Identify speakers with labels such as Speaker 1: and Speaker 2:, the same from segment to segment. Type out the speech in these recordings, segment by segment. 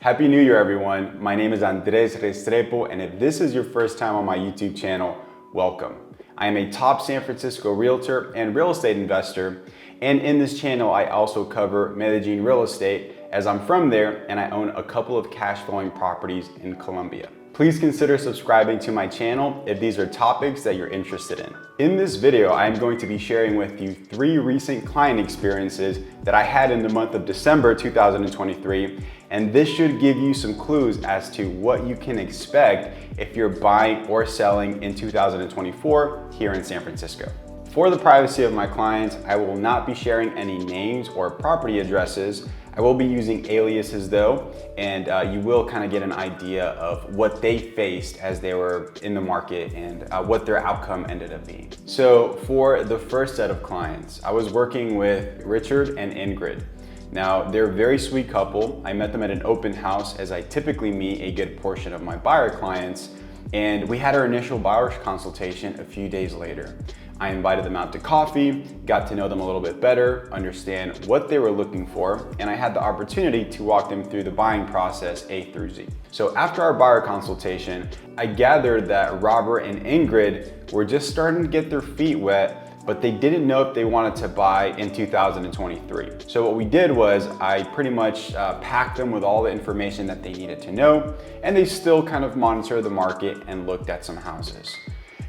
Speaker 1: Happy New Year, everyone. My name is Restrepo, and if this is your first time on my YouTube channel, welcome. I am a top San Francisco realtor and real estate investor, and in this channel, I also cover Medellin real estate as I'm from there and I own a couple of cash flowing properties in Colombia. Please consider subscribing to my channel if these are topics that you're interested in. In this video, I am going to be sharing with you 3 recent client experiences that I had in the month of December 2023, and this should give you some clues as to what you can expect if you're buying or selling in 2024 here in San Francisco. For the privacy of my clients, I will not be sharing any names or property addresses. I will be using aliases though, and you will kind of get an idea of what they faced as they were in the market and what their outcome ended up being. So for the first set of clients, I was working with Richard and Ingrid. Now, they're a very sweet couple. I met them at an open house, as I typically meet a good portion of my buyer clients, and we had our initial buyer's consultation a few days later. I invited them out to coffee, got to know them a little bit better, understand what they were looking for, and I had the opportunity to walk them through the buying process A through Z. So after our buyer consultation, I gathered that Robert and Ingrid were just starting to get their feet wet, but they didn't know if they wanted to buy in 2023. So what we did was I pretty much packed them with all the information that they needed to know, and they still kind of monitored the market and looked at some houses.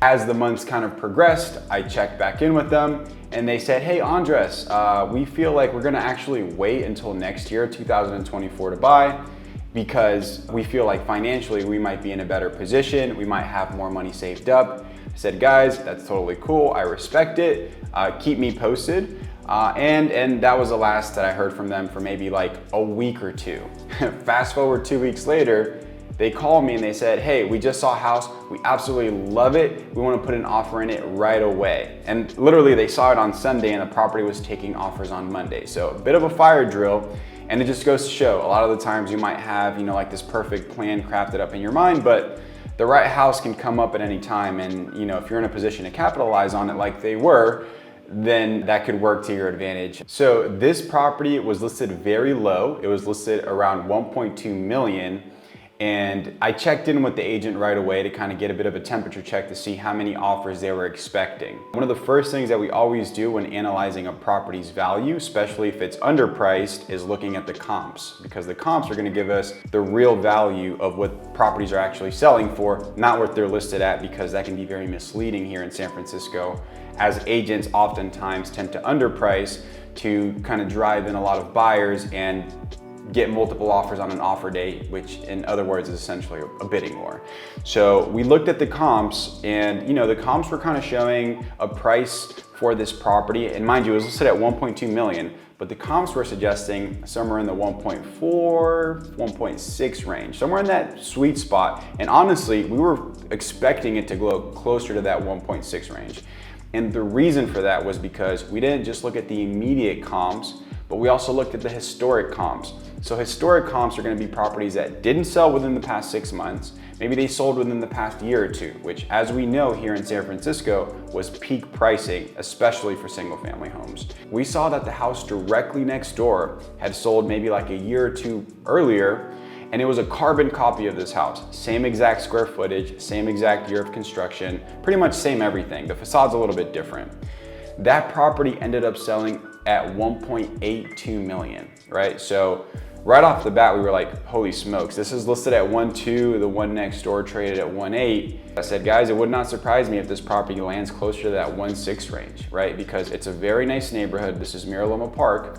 Speaker 1: As the months kind of progressed, I checked back in with them and they said, hey Andres, we feel like we're gonna actually wait until next year, 2024 to buy, because we feel like financially we might be in a better position, we might have more money saved up. I said, guys, that's totally cool, I respect it, keep me posted. And that was the last that I heard from them for maybe like a week or two. Fast forward 2 weeks later, they called me and they said, hey, we just saw a house, we absolutely love it, we want to put an offer in it right away. And literally they saw it on Sunday and the property was taking offers on Monday. So a bit of a fire drill, and it just goes to show a lot of the times you might have, like this perfect plan crafted up in your mind, but the right house can come up at any time, and if you're in a position to capitalize on it like they were, then that could work to your advantage. So this property was listed very low. It was listed around 1.2 million. And I checked in with the agent right away to kind of get a bit of a temperature check to see how many offers they were expecting. One of the first things that we always do when analyzing a property's value, especially if it's underpriced, is looking at the comps, because the comps are going to give us the real value of what properties are actually selling for, not what they're listed at, because that can be very misleading here in San Francisco, as agents oftentimes tend to underprice to kind of drive in a lot of buyers and get multiple offers on an offer date, which in other words is essentially a bidding war. So we looked at the comps, and the comps were kind of showing a price for this property, and mind you, it was listed at 1.2 million, but the comps were suggesting somewhere in the 1.4, 1.6 range, somewhere in that sweet spot. And honestly, we were expecting it to go closer to that 1.6 range. And the reason for that was because we didn't just look at the immediate comps, but we also looked at the historic comps. So historic comps are going to be properties that didn't sell within the past 6 months. Maybe they sold within the past year or two, which, as we know here in San Francisco, was peak pricing, especially for single family homes. We saw that the house directly next door had sold maybe like a year or two earlier, and it was a carbon copy of this house. Same exact square footage, same exact year of construction, pretty much same everything. The facade's a little bit different. That property ended up selling at 1.82 million, right? So right off the bat, we were like, holy smokes, this is listed at 1.2, the one next door traded at 1.8. I said, guys, it would not surprise me if this property lands closer to that 1.6 range, right? Because it's a very nice neighborhood. This is Miraloma Park,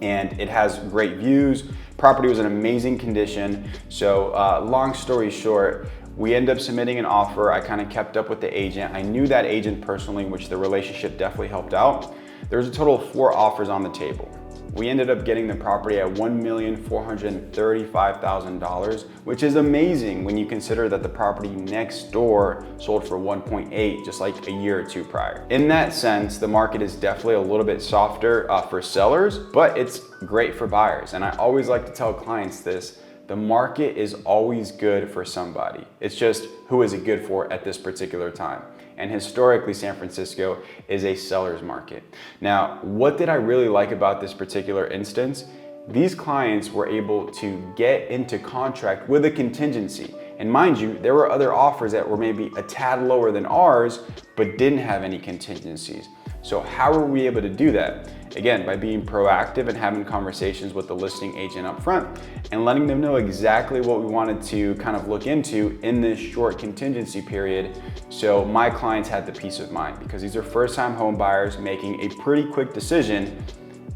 Speaker 1: and it has great views. Property was in amazing condition. So long story short, we ended up submitting an offer. I kind of kept up with the agent. I knew that agent personally, which the relationship definitely helped out. There was a total of 4 offers on the table. We ended up getting the property at $1,435,000, which is amazing when you consider that the property next door sold for 1.8 just like a year or two prior. In that sense, the market is definitely a little bit softer for sellers, but it's great for buyers. And I always like to tell clients this: the market is always good for somebody. It's just who is it good for at this particular time. And historically, San Francisco is a seller's market. Now, what did I really like about this particular instance these clients were able to get into contract with a contingency. And mind you, there were other offers that were maybe a tad lower than ours, but didn't have any contingencies. So how were we able to do that? Again, by being proactive and having conversations with the listing agent up front and letting them know exactly what we wanted to kind of look into in this short contingency period. So my clients had the peace of mind, because these are first-time home buyers making a pretty quick decision.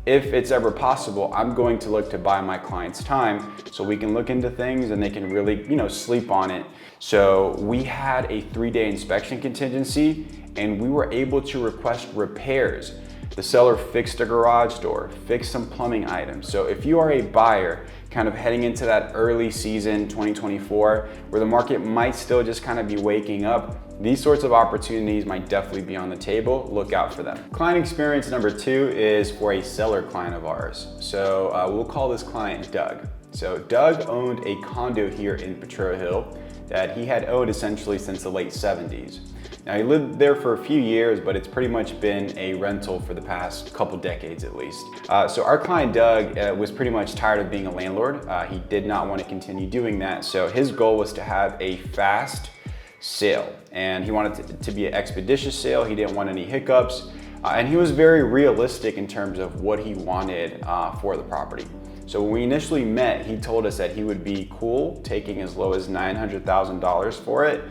Speaker 1: If it's ever possible, I'm going to look to buy my client's time so we can look into things and they can really, sleep on it. So we had a 3-day inspection contingency, and we were able to request repairs. The seller fixed a garage door, fixed some plumbing items. So if you are a buyer kind of heading into that early season 2024, where the market might still just kind of be waking up, these sorts of opportunities might definitely be on the table. Look out for them. Client experience number 2 is for a seller client of ours. So we'll call this client Doug. So Doug owned a condo here in Potrero Hill that he had owned essentially since the late 70s. Now, he lived there for a few years, but it's pretty much been a rental for the past couple decades at least. So our client Doug was pretty much tired of being a landlord. He did not want to continue doing that. So his goal was to have a fast sale, and he wanted it to be an expeditious sale. He didn't want any hiccups, and he was very realistic in terms of what he wanted for the property. So when we initially met, he told us that he would be cool taking as low as $900,000 for it.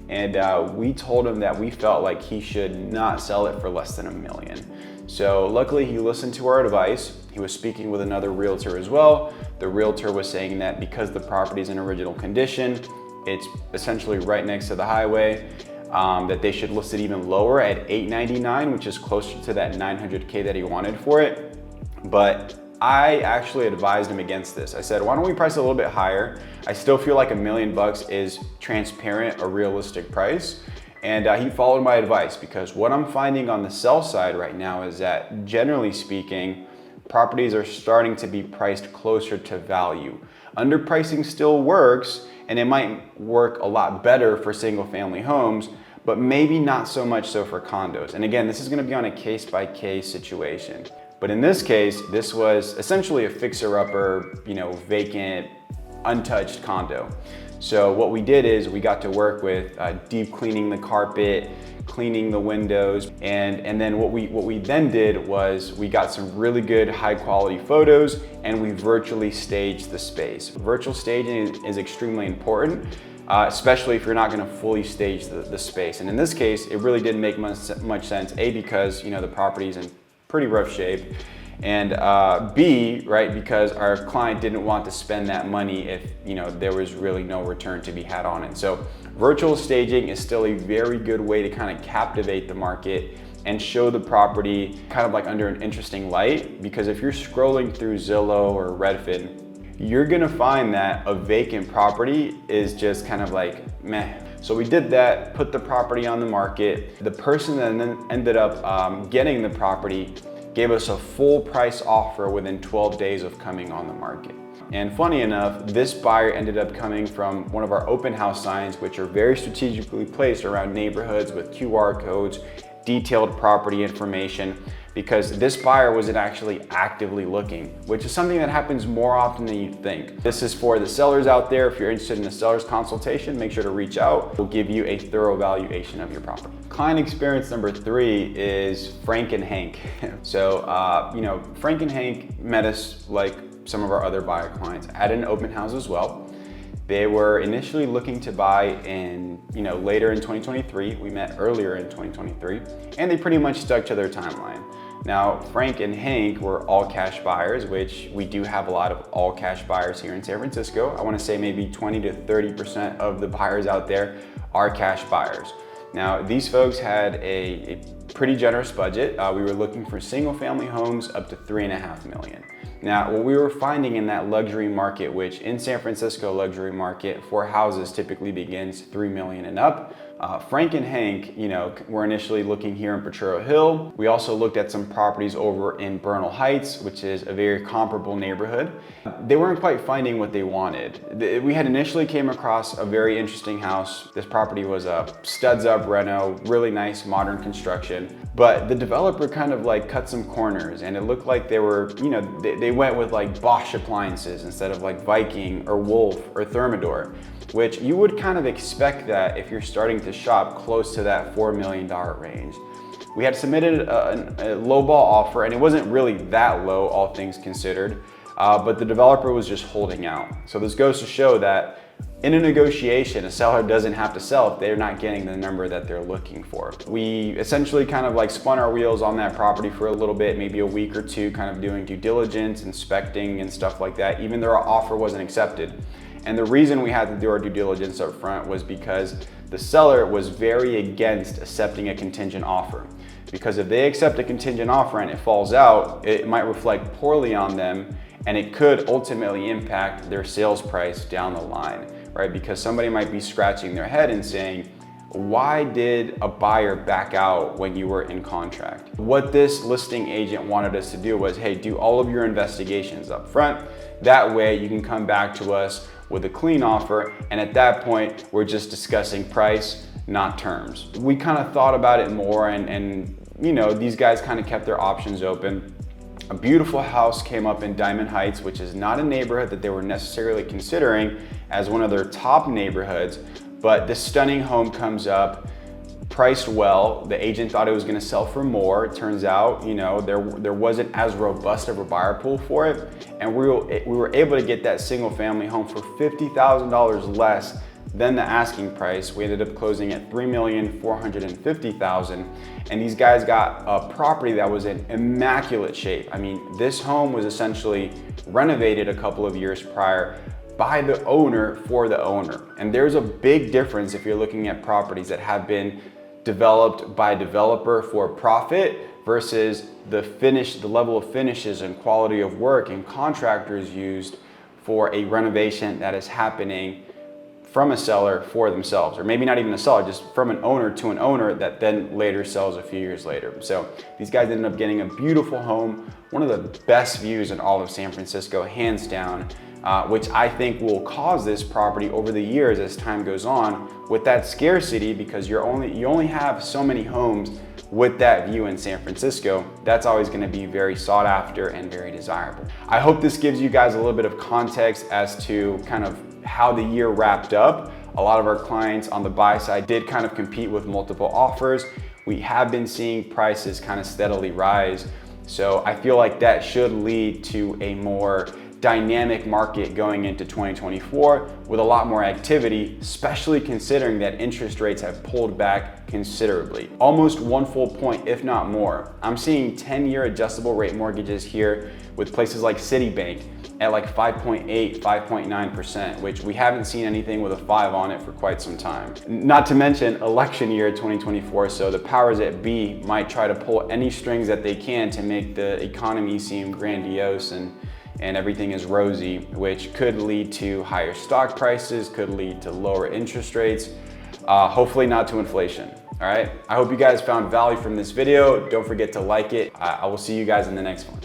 Speaker 1: And we told him that we felt like he should not sell it for less than $1 million. So luckily he listened to our advice. He was speaking with another realtor as well. The realtor was saying that because the property is in original condition, it's essentially right next to the highway, that they should list it even lower at $899,000, which is closer to that $900K that he wanted for it. But I actually advised him against this. I said, why don't we price it a little bit higher? I still feel like $1 million is transparent, a realistic price. And he followed my advice, because what I'm finding on the sell side right now is that, generally speaking, properties are starting to be priced closer to value. Underpricing still works, and it might work a lot better for single family homes, but maybe not so much so for condos. And again, this is gonna be on a case-by-case situation. But in this case, this was essentially a fixer-upper, vacant, untouched condo. So what we did is we got to work with deep cleaning the carpet, cleaning the windows, and then what we then did was we got some really good high-quality photos, and we virtually staged the space. Virtual staging is extremely important, especially if you're not going to fully stage the space. And in this case, it really didn't make much sense. A, because the property's in pretty rough shape, and B, right, because our client didn't want to spend that money if there was really no return to be had on it. So virtual staging is still a very good way to kind of captivate the market and show the property kind of like under an interesting light, because if you're scrolling through Zillow or Redfin, you're gonna find that a vacant property is just kind of like meh. So we did that, put the property on the market. The person that then ended up getting the property gave us a full price offer within 12 days of coming on the market. And funny enough, this buyer ended up coming from one of our open house signs, which are very strategically placed around neighborhoods with QR codes, detailed property information, because this buyer wasn't actually actively looking, which is something that happens more often than you think. This is for the sellers out there. If you're interested in a seller's consultation, make sure to reach out. We'll give you a thorough valuation of your property. Client experience number 3 is Frank and Hank. So, Frank and Hank met us like some of our other buyer clients at an open house as well. They were initially looking to buy in, later in 2023. We met earlier in 2023, and they pretty much stuck to their timeline. Now, Frank and Hank were all cash buyers, which we do have a lot of all cash buyers here in San Francisco. I want to say maybe 20 to 30% of the buyers out there are cash buyers. Now, these folks had a pretty generous budget. We were looking for single family homes up to $3.5 million. Now, what we were finding in that luxury market, which in San Francisco luxury market for houses typically begins $3 million and up. Frank and Hank, were initially looking here in Potrero Hill. We also looked at some properties over in Bernal Heights, which is a very comparable neighborhood. They weren't quite finding what they wanted. We had initially came across a very interesting house. This property was a studs up reno, really nice modern construction. description, but the developer kind of like cut some corners, and it looked like they were, you know, they went with like Bosch appliances instead of like Viking or Wolf or Thermador, which you would kind of expect that if you're starting to shop close to that $4 million range. We had submitted a lowball offer, and it wasn't really that low, all things considered, but the developer was just holding out. So this goes to show that in a negotiation, a seller doesn't have to sell if they're not getting the number that they're looking for. We essentially kind of like spun our wheels on that property for a little bit, maybe a week or two, kind of doing due diligence, inspecting and stuff like that, even though our offer wasn't accepted. And the reason we had to do our due diligence up front was because the seller was very against accepting a contingent offer. Because if they accept a contingent offer and it falls out, it might reflect poorly on them, and it could ultimately impact their sales price down the line, right? Because somebody might be scratching their head and saying, why did a buyer back out when you were in contract? What this listing agent wanted us to do was, hey, do all of your investigations up front. That way you can come back to us with a clean offer, and at that point, we're just discussing price, not terms. We kind of thought about it more, and you know, these guys kind of kept their options open. A beautiful house came up in Diamond Heights, which is not a neighborhood that they were necessarily considering as one of their top neighborhoods, but this stunning home comes up, priced well. The agent thought it was gonna sell for more. It turns out, you know, there wasn't as robust of a buyer pool for it, and we were able to get that single family home for $50,000 less than the asking price. We ended up closing at $3,450,000, and these guys got a property that was in immaculate shape. I mean, this home was essentially renovated a couple of years prior by the owner for the owner. And there's a big difference if you're looking at properties that have been developed by a developer for profit versus the level of finishes and quality of work and contractors used for a renovation that is happening from a seller for themselves, or maybe not even a seller, just from an owner to an owner that then later sells a few years later. So these guys ended up getting a beautiful home, one of the best views in all of San Francisco, hands down, which I think will cause this property over the years as time goes on with that scarcity, because you only have so many homes with that view in San Francisco. That's always gonna be very sought after and very desirable. I hope this gives you guys a little bit of context as to kind of how the year wrapped up. A lot of our clients on the buy side did kind of compete with multiple offers. We have been seeing prices kind of steadily rise. So I feel like that should lead to a more dynamic market going into 2024 with a lot more activity, especially considering that interest rates have pulled back considerably. Almost 1 full point, if not more. I'm seeing 10-year adjustable rate mortgages here with places like Citibank at like 5.8, 5.9%, which we haven't seen anything with a 5 on it for quite some time. Not to mention election year 2024, so the powers that be might try to pull any strings that they can to make the economy seem grandiose and everything is rosy, which could lead to higher stock prices, could lead to lower interest rates, hopefully not to inflation. All right, I hope you guys found value from this video. Don't forget to like it. I will see you guys in the next one.